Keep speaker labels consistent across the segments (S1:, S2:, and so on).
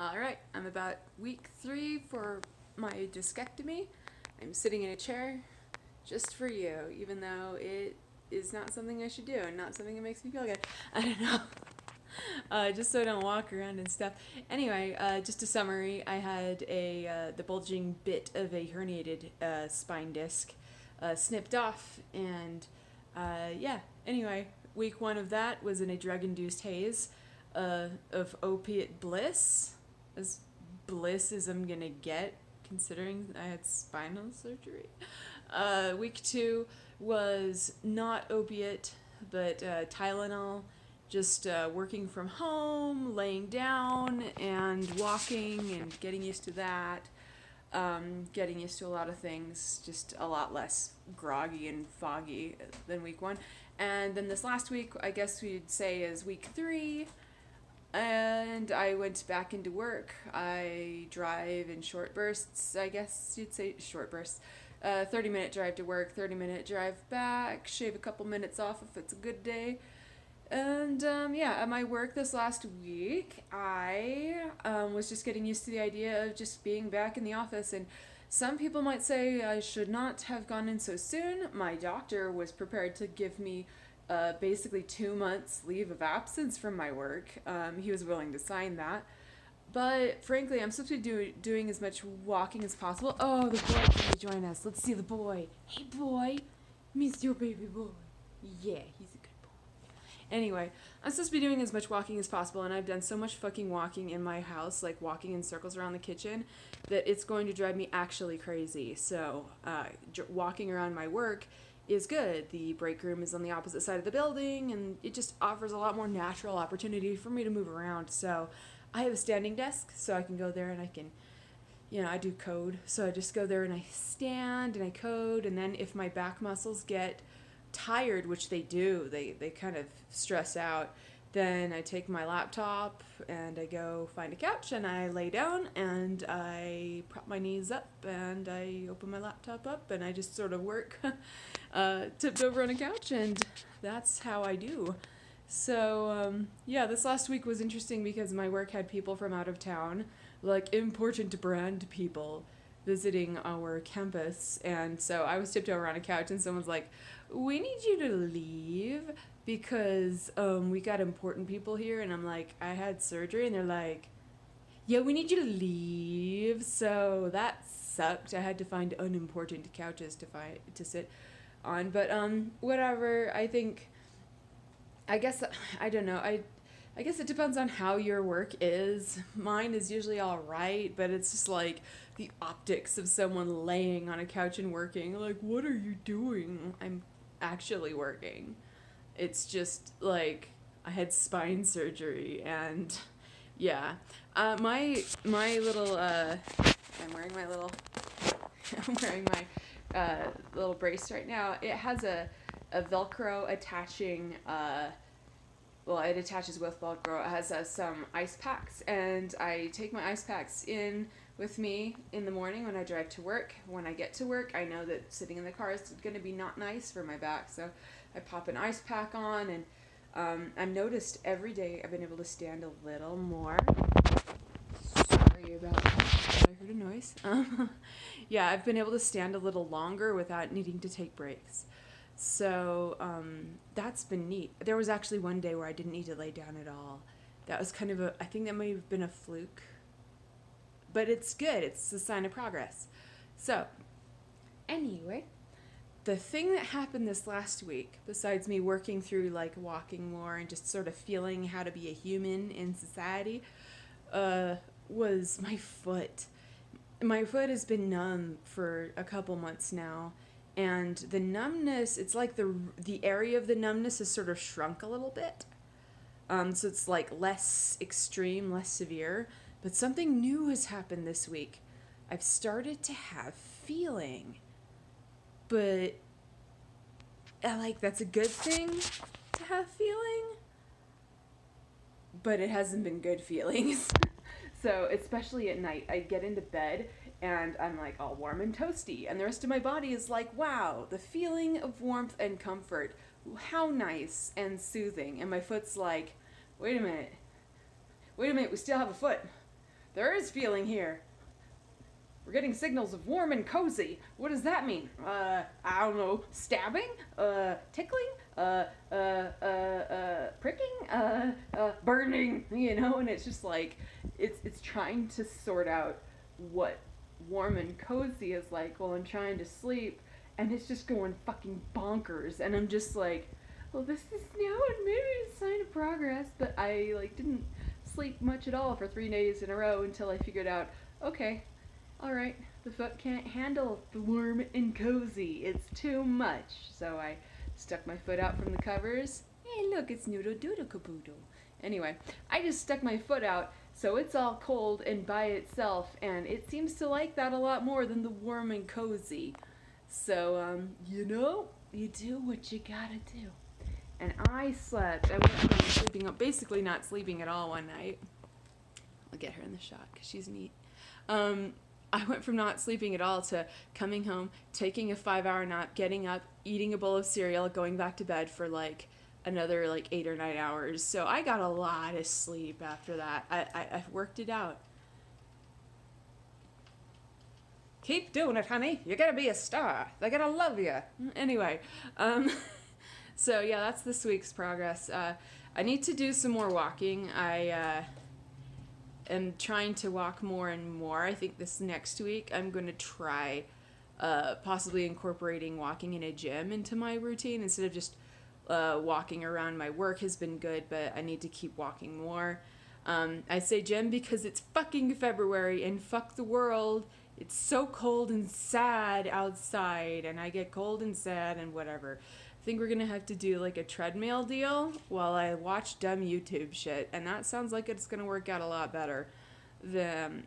S1: Alright, I'm about week 3 for my discectomy. I'm sitting in a chair just for you, even though it is not something I should do and not something that makes me feel good. I don't know. Just so I don't walk around and stuff. Anyway, just a summary. I had the bulging bit of a herniated spine disc snipped off, and yeah. Anyway, week 1 of that was in a drug-induced haze of opiate bliss, as bliss as I'm gonna get considering I had spinal surgery. Week 2 was not opiate, but Tylenol, just working from home, laying down and walking and getting used to that. Getting used to a lot of things, just a lot less groggy and foggy than week 1. And then this last week, I guess we'd say, is week 3. And I went back into work. I drive in short bursts, I guess you'd say short bursts. 30-minute drive to work, 30-minute drive back, shave a couple minutes off if it's a good day. And yeah, at my work this last week, I was just getting used to the idea of just being back in the office. And some people might say I should not have gone in so soon. My doctor was prepared to give me basically 2 months leave of absence from my work. He was willing to sign that. But frankly, I'm supposed to be doing as much walking as possible. Oh, the boy can join us. Let's see the boy. Hey, boy. Meet your baby boy. Yeah, he's a good boy. Anyway, I'm supposed to be doing as much walking as possible, and I've done so much fucking walking in my house, like walking in circles around the kitchen, that it's going to drive me actually crazy. So, walking around my work is good. The break room is on the opposite side of the building, and it just offers a lot more natural opportunity for me to move around. So I have a standing desk, so I can go there and I can, I do code. So I just go there and I stand and I code, and then if my back muscles get tired, which they do, they kind of stress out, then I take my laptop and I go find a couch and I lay down and I prop my knees up and I open my laptop up and I just sort of work tipped over on a couch, and that's how I do. So yeah, this last week was interesting because my work had people from out of town, like important brand people, visiting our campus, and so I was tipped over on a couch and someone's like, we need you to leave because we got important people here, and I'm like, I had surgery, and they're like, yeah, we need you to leave. So that sucked. I had to find unimportant couches to sit on, but whatever. I guess I don't know. I guess it depends on how your work is. Mine is usually all right, but it's just like the optics of someone laying on a couch and working. Like, what are you doing? I'm actually working. It's just like I had spine surgery, and yeah. My little I'm wearing my little I'm wearing my little brace right now. It has a Velcro attaching well, it attaches with Velcro. It has some ice packs, and I take my ice packs in with me in the morning when I drive to work. When I get to work, I know that sitting in the car is going to be not nice for my back, so I pop an ice pack on, and I've noticed every day I've been able to stand a little more. Sorry about that. I heard a noise. Yeah, I've been able to stand a little longer without needing to take breaks. So that's been neat. There was actually one day where I didn't need to lay down at all. That was kind of I think that may have been a fluke. But it's good. It's a sign of progress. So, anyway, the thing that happened this last week, besides me working through like walking more and just sort of feeling how to be a human in society, was my foot. My foot has been numb for a couple months now. And the numbness, it's like the area of the numbness has sort of shrunk a little bit. So it's like less extreme, less severe. But something new has happened this week. I've started to have feeling. But like, that's a good thing to have feeling. But it hasn't been good feelings. So especially at night, I get into bed and I'm like all warm and toasty, and the rest of my body is like, wow, the feeling of warmth and comfort, how nice and soothing. And my foot's like, wait a minute, we still have a foot. There is feeling here. We're getting signals of warm and cozy. What does that mean? I don't know. Stabbing? Tickling? Pricking? Burning? You know, and it's just like, it's trying to sort out what warm and cozy is like while I'm trying to sleep, and it's just going fucking bonkers, and I'm just like, well, this is now and maybe a sign of progress, but I, like, didn't sleep much at all for 3 days in a row until I figured out, okay, alright, the foot can't handle the warm and cozy. It's too much. So I stuck my foot out from the covers. Hey, look, it's Noodle Doodle Caboodle. Anyway, I just stuck my foot out, so it's all cold and by itself, and it seems to like that a lot more than the warm and cozy. So, you know, you do what you gotta do. And I slept. I went from sleeping, basically not sleeping at all one night. I'll get her in the shot because she's neat. I went from not sleeping at all to coming home, taking a 5-hour nap, getting up, eating a bowl of cereal, going back to bed for like another like 8 or 9 hours. So I got a lot of sleep after that. I worked it out. Keep doing it, honey. You're gonna be a star. They're gonna love you. Anyway, so yeah, that's this week's progress. I need to do some more walking. I am trying to walk more and more. I think this next week I'm going to try possibly incorporating walking in a gym into my routine instead of just walking around. My work has been good, but I need to keep walking more. I say gym because it's fucking February and fuck the world. It's so cold and sad outside, and I get cold and sad and whatever. I think we're gonna have to do like a treadmill deal while I watch dumb YouTube shit, and that sounds like it's gonna work out a lot better than,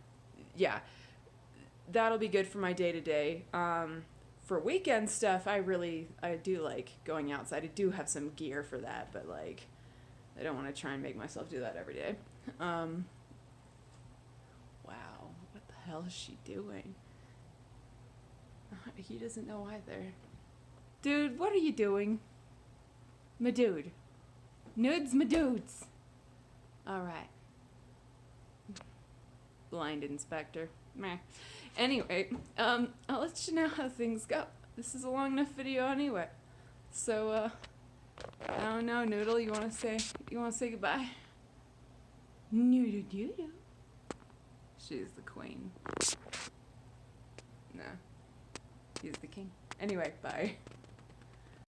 S1: yeah, that'll be good for my day-to-day. For weekend stuff, I do like going outside. I do have some gear for that, but like, I don't want to try and make myself do that every day. Wow, what the hell is she doing? He doesn't know either. Dude, what are you doing? My dude. Nudes, my dudes. Alright. Blind inspector. Meh. Anyway, I'll let you know how things go. This is a long enough video anyway. So, I don't know, Noodle, you wanna say goodbye? Noodle doodle. She's the queen. No. He's the king. Anyway, bye.